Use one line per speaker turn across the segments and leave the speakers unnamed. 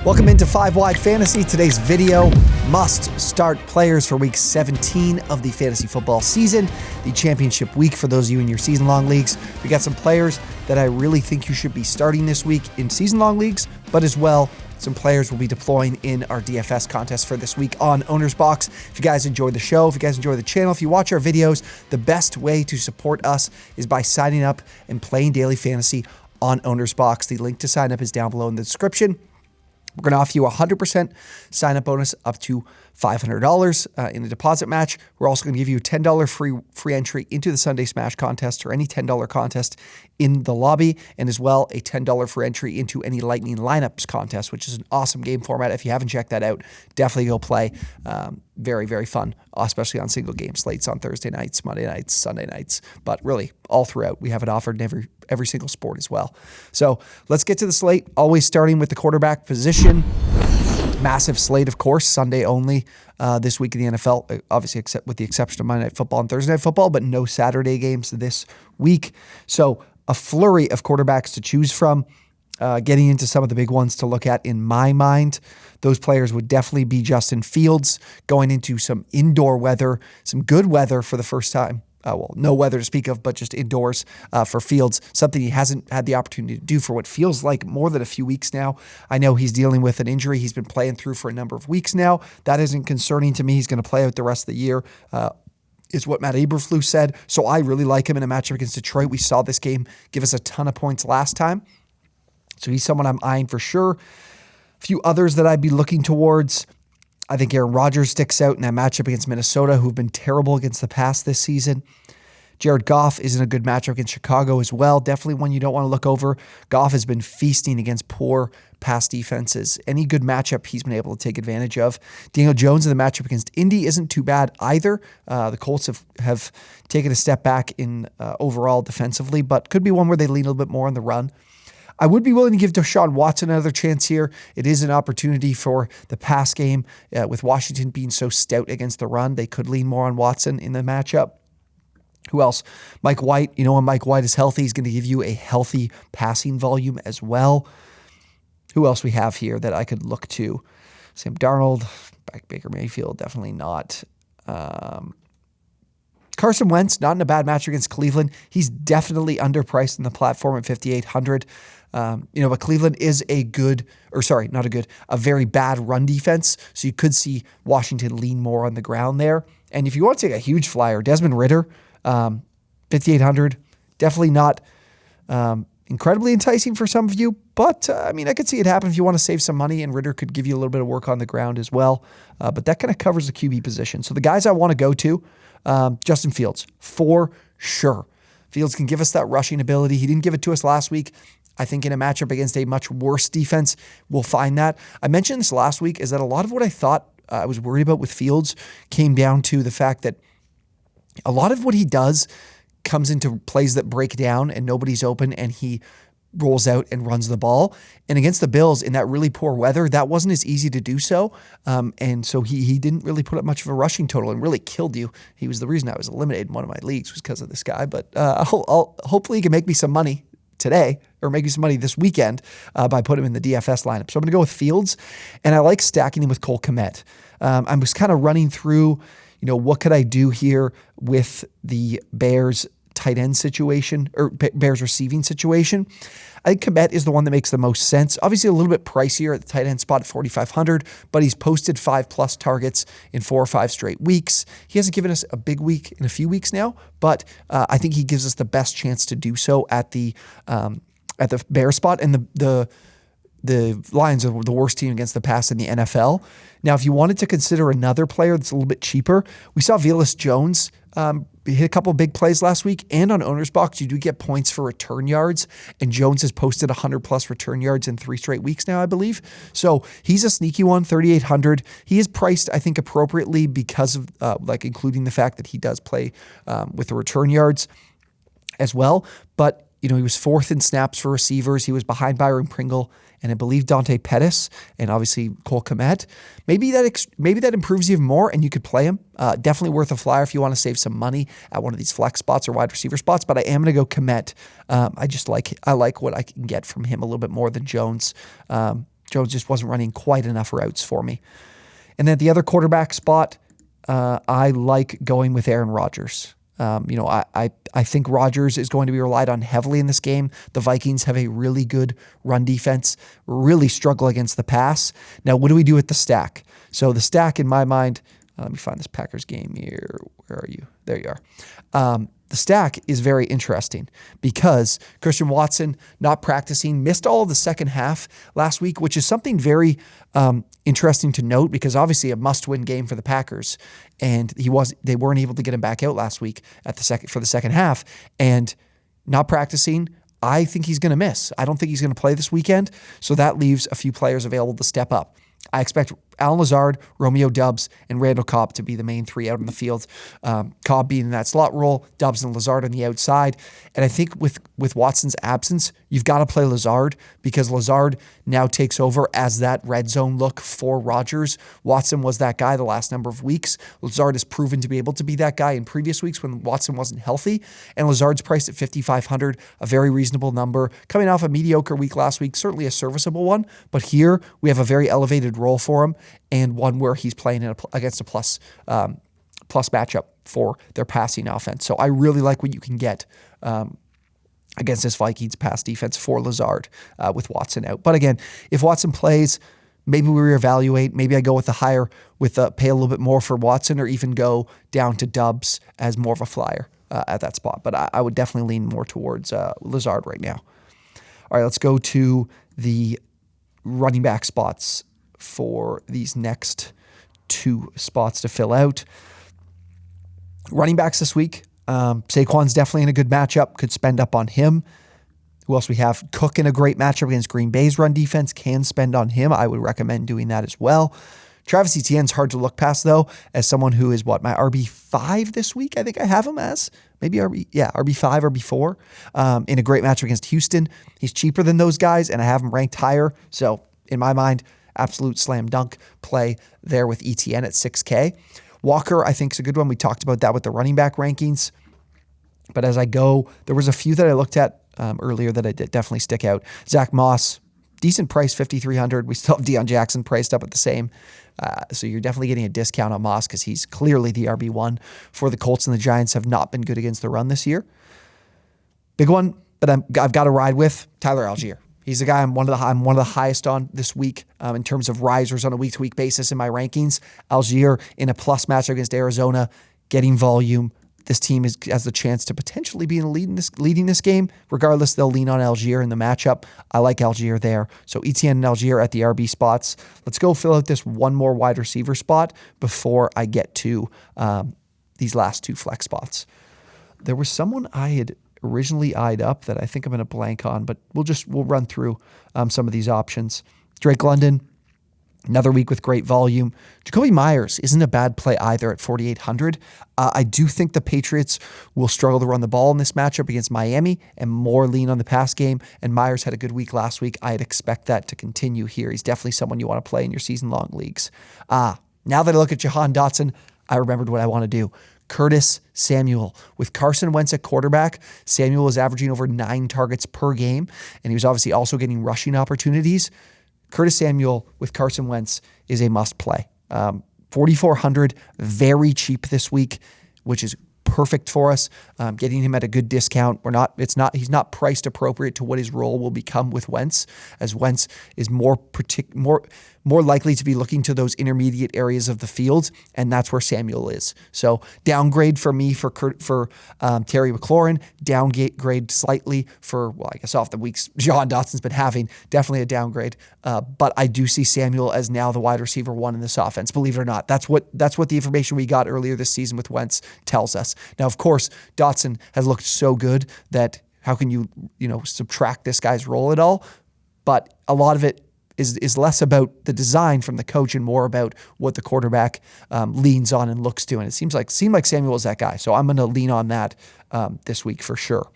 Welcome into 5 Wide Fantasy. Today's video, must-start players for Week 17 of the fantasy football season, the championship week for those of you in your season-long leagues. We got some players that I really think you should be starting this week in season-long leagues, but as well, some players will be deploying in our DFS contest for this week on OwnersBox. If you guys enjoy the show, if you guys enjoy the channel, if you watch our videos, the best way to support us is by signing up and playing daily fantasy on OwnersBox. The link to sign up is down below in the description. We're going to offer you a 100% sign-up bonus up to $500 in a deposit match. We're also going to give you a $10 free entry into the Sunday Smash contest or any $10 contest in the lobby, and as well a $10 free entry into any Lightning Lineups contest, which is an awesome game format. If you haven't checked that out, definitely go play. Very, very fun, especially on single game slates on Thursday nights, Monday nights, Sunday nights, but really all throughout. We have it offered in every single sport as well. So let's get to the slate, always starting with the quarterback position. Massive slate, of course, Sunday only this week in the NFL, obviously except with the exception of Monday Night Football and Thursday Night Football, but no Saturday games this week. So a flurry of quarterbacks to choose from. Getting into some of the big ones to look at in my mind, those players would definitely be Justin Fields, going into some indoor weather, some good weather for the first time. Well, no weather to speak of, but just indoors for Fields, something he hasn't had the opportunity to do for what feels like more than a few weeks now. I know he's dealing with an injury he's been playing through for a number of weeks now. That isn't concerning to me. He's going to play out the rest of the year. Is what Matt Eberflus said. So I really like him in a matchup against Detroit. We saw this game give us a ton of points last time. So he's someone I'm eyeing for sure. A few others that I'd be looking towards. I think Aaron Rodgers sticks out in that matchup against Minnesota, who've been terrible against the pass this season. Jared Goff is in a good matchup against Chicago as well. Definitely one you don't want to look over. Goff has been feasting against poor pass defenses. Any good matchup he's been able to take advantage of. Daniel Jones in the matchup against Indy isn't too bad either. The Colts have taken a step back in overall defensively, but could be one where they lean a little bit more on the run. I would be willing to give Deshaun Watson another chance here. It is an opportunity for the pass game. With Washington being so stout against the run, they could lean more on Watson in the matchup. Who else? Mike White. You know, when Mike White is healthy, he's going to give you a healthy passing volume as well. Who else we have here that I could look to? Sam Darnold, Baker Mayfield, definitely not. Carson Wentz, not in a bad match against Cleveland. He's definitely underpriced in the platform at $5,800. But Cleveland is a very bad run defense. So you could see Washington lean more on the ground there. And if you want to take a huge flyer, Desmond Ridder, $5,800, definitely not incredibly enticing for some of you, but I could see it happen if you want to save some money, and Ridder could give you a little bit of work on the ground as well. But that kind of covers the QB position. So the guys I want to go to, Justin Fields, for sure. Fields can give us that rushing ability. He didn't give it to us last week. I think in a matchup against a much worse defense, we'll find that. I mentioned this last week, is that a lot of what I thought I was worried about with Fields came down to the fact that a lot of what he does comes into plays that break down and nobody's open, and he rolls out and runs the ball. And against the Bills in that really poor weather, that wasn't as easy to do so. And so he didn't really put up much of a rushing total and really killed you. He was the reason I was eliminated in one of my leagues, was because of this guy. But hopefully he can make me some money today, or make me some money this weekend by putting him in the DFS lineup. So I'm going to go with Fields, and I like stacking him with Cole Kmet. I was kind of running through, what could I do here with the Bears tight end situation, or Bears receiving situation. I think Kmet is the one that makes the most sense. Obviously a little bit pricier at the tight end spot at $4,500, but he's posted 5+ targets in 4 or 5 straight weeks. He hasn't given us a big week in a few weeks now, but I think he gives us the best chance to do so at the Bears spot. And the Lions are the worst team against the pass in the NFL. Now, if you wanted to consider another player that's a little bit cheaper, we saw Velus Jones hit a couple of big plays last week, and on OwnersBox, you do get points for return yards, and Jones has posted 100+ return yards in 3 straight weeks now, I believe. So he's a sneaky one, $3,800. He is priced, I think, appropriately because of including the fact that he does play with the return yards as well. But he was 4th in snaps for receivers. He was behind Byron Pringle and I believe Dante Pettis, and obviously Cole Kmet. Maybe that improves even more, and you could play him. Definitely worth a flyer if you want to save some money at one of these flex spots or wide receiver spots. But I am going to go Kmet. I like what I can get from him a little bit more than Jones. Jones just wasn't running quite enough routes for me. And then at the other quarterback spot, I like going with Aaron Rodgers. I think Rodgers is going to be relied on heavily in this game. The Vikings have a really good run defense, really struggle against the pass. Now, what do we do with the stack? So the stack, in my mind, let me find this Packers game here. Where are you? There you are. The stack is very interesting because Christian Watson, not practicing, missed all of the second half last week, which is something very interesting to note because obviously a must-win game for the Packers, and they weren't able to get him back out last week for the second half, and not practicing. I think he's going to miss. I don't think he's going to play this weekend, so that leaves a few players available to step up. I expect Allen Lazard, Romeo Doubs, and Randall Cobb to be the main three out in the field. Cobb being in that slot role, Doubs and Lazard on the outside. And I think with Watson's absence, you've got to play Lazard because Lazard now takes over as that red zone look for Rodgers. Watson was that guy the last number of weeks. Lazard has proven to be able to be that guy in previous weeks when Watson wasn't healthy. And Lazard's priced at $5,500, a very reasonable number. Coming off a mediocre week last week, certainly a serviceable one. But here we have a very elevated role for him and one where he's playing against a plus matchup for their passing offense. So I really like what you can get against this Vikings pass defense for Lazard with Watson out. But again, if Watson plays, maybe we reevaluate. Maybe I go with pay a little bit more for Watson, or even go down to Doubs as more of a flyer at that spot. But I would definitely lean more towards Lazard right now. All right, let's go to the running back spots for these next two spots to fill out. Running backs this week, Saquon's definitely in a good matchup, could spend up on him. Who else we have? Cook in a great matchup against Green Bay's run defense, can spend on him. I would recommend doing that as well. Travis Etienne's hard to look past, though, as someone who is my RB5 this week. I think I have him as maybe RB5, RB4 in a great matchup against Houston. He's cheaper than those guys, and I have him ranked higher. So in my mind, absolute slam dunk play there with Etienne at 6K. Walker, I think, is a good one. We talked about that with the running back rankings. But as I go, there was a few that I looked at earlier that I did definitely stick out. Zach Moss, decent price, $5,300. We still have Deion Jackson priced up at the same. So you're definitely getting a discount on Moss because he's clearly the RB1 for the Colts, and the Giants have not been good against the run this year. Big one, but I've got to ride with Tyler Algier. He's the guy I'm one of the highest on this week in terms of risers on a week-to-week basis in my rankings. Algier in a plus matchup against Arizona, getting volume. This team has the chance to potentially be leading this game. Regardless, they'll lean on Algier in the matchup. I like Algier there. So Etienne and Algier at the RB spots. Let's go fill out this one more wide receiver spot before I get to these last two flex spots. There was someone I had originally eyed up that I think I'm going to blank on, but we'll run through some of these options. Drake London, another week with great volume. Jacoby Myers isn't a bad play either at 4,800. I do think the Patriots will struggle to run the ball in this matchup against Miami and more lean on the pass game, and Myers had a good week last week. I'd expect that to continue here. He's definitely someone you want to play in your season-long leagues. Now that I look at Jahan Dotson, I remembered what I want to do. Curtis Samuel. With Carson Wentz at quarterback, Samuel was averaging over 9 targets per game, and he was obviously also getting rushing opportunities. Curtis Samuel with Carson Wentz is a must play. 4,400, very cheap this week, which is perfect for us. Getting him at a good discount. He's not priced appropriate to what his role will become with Wentz, as Wentz is more likely to be looking to those intermediate areas of the field, and that's where Samuel is. So downgrade for me for Terry McLaurin, downgrade slightly for, I guess off the weeks Jahan Dotson's been having, definitely a downgrade. But I do see Samuel as now the wide receiver one in this offense, believe it or not. That's what the information we got earlier this season with Wentz tells us. Now, of course, Dotson has looked so good that how can you subtract this guy's role at all? But a lot of it is less about the design from the coach and more about what the quarterback leans on and looks to. And it seemed like Samuel is that guy. So I'm going to lean on that this week for sure.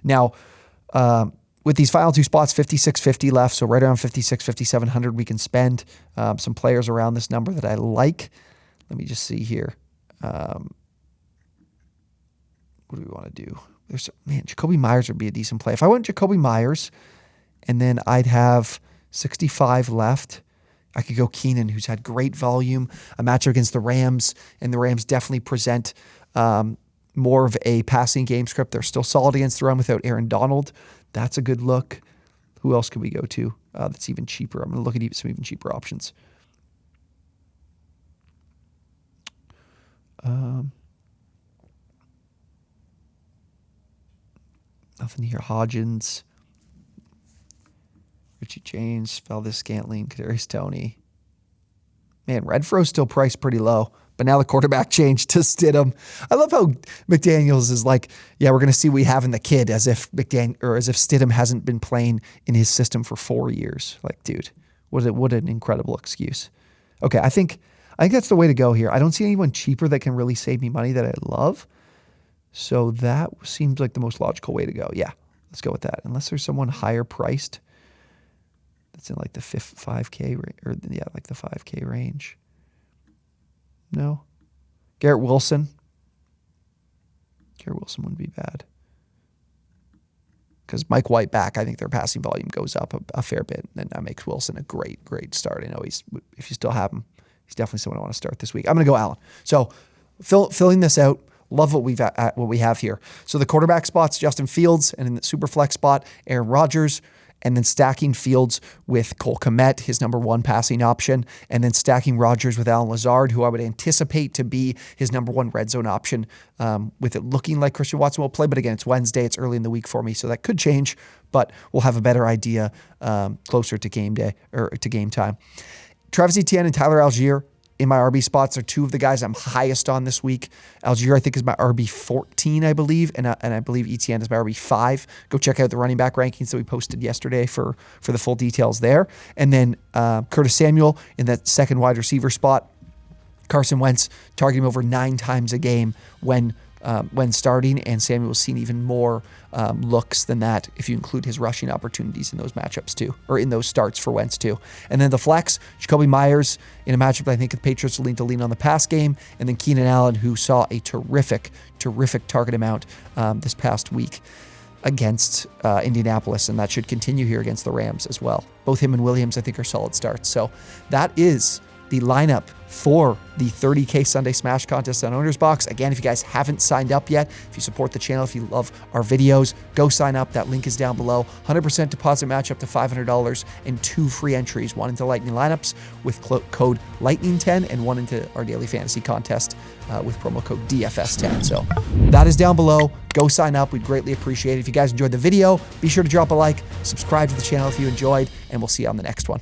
Now, with these final two spots, 5,650 left, so right around 5,700 we can spend. Some players around this number that I like. Let me just see here. What do we want to do? Jacoby Myers would be a decent play. If I went Jacoby Myers, and then I'd have 65 left. I could go Keenan, who's had great volume, a matchup against the Rams, and the Rams definitely present more of a passing game script. They're still solid against the run without Aaron Donald. That's a good look. Who else could we go to that's even cheaper? I'm going to look at some even cheaper options. Nothing here. Hodgins, Richie James, Valdez-Scantling, Kadarius Toney. Man, Renfro's still priced pretty low, but now the quarterback changed to Stidham. I love how McDaniels is like, yeah, we're going to see what we have in the kid, as if Stidham hasn't been playing in his system for 4 years. Like, dude, what an incredible excuse. Okay, I think that's the way to go here. I don't see anyone cheaper that can really save me money that I love. So that seems like the most logical way to go. Yeah, let's go with that. Unless there's someone higher priced that's in like the 5K or like the 5K range. No. Garrett Wilson. Garrett Wilson wouldn't be bad. Because Mike White back, I think their passing volume goes up a fair bit. And that makes Wilson a great start. I know if you still have him, he's definitely someone I want to start this week. I'm going to go Allen. So filling this out. Love what we have here. So the quarterback spots, Justin Fields, and in the super flex spot, Aaron Rodgers, and then stacking Fields with Cole Kmet, his number one passing option, and then stacking Rodgers with Allen Lazard, who I would anticipate to be his number one red zone option, with it looking like Christian Watson will play. But again, it's Wednesday, it's early in the week for me, so that could change, but we'll have a better idea closer to game day or to game time. Travis Etienne and Tyler Algier in my RB spots are two of the guys I'm highest on this week. Algier, I think, is my RB 14, I believe, and I believe Etienne is my RB 5. Go check out the running back rankings that we posted yesterday for the full details there. And then Curtis Samuel in that second wide receiver spot. Carson Wentz targeting him over 9 times a game when starting, and Samuel was seen even more looks than that if you include his rushing opportunities in those matchups too, or in those starts for Wentz too. And then the flex, Jacoby Myers in a matchup that I think the Patriots will lean on the pass game, and then Keenan Allen, who saw a terrific target amount this past week against Indianapolis, and that should continue here against the Rams as well. Both him and Williams, I think, are solid starts. So that is the lineup for the 30K Sunday Smash contest on OwnersBox. Again, if you guys haven't signed up yet, if you support the channel, if you love our videos, go sign up. That link is down below. 100% deposit match up to $500 and 2 free entries, one into Lightning lineups with code Lightning10 and one into our daily fantasy contest with promo code DFS10. So that is down below. Go sign up. We'd greatly appreciate it. If you guys enjoyed the video, be sure to drop a like, subscribe to the channel if you enjoyed, and we'll see you on the next one.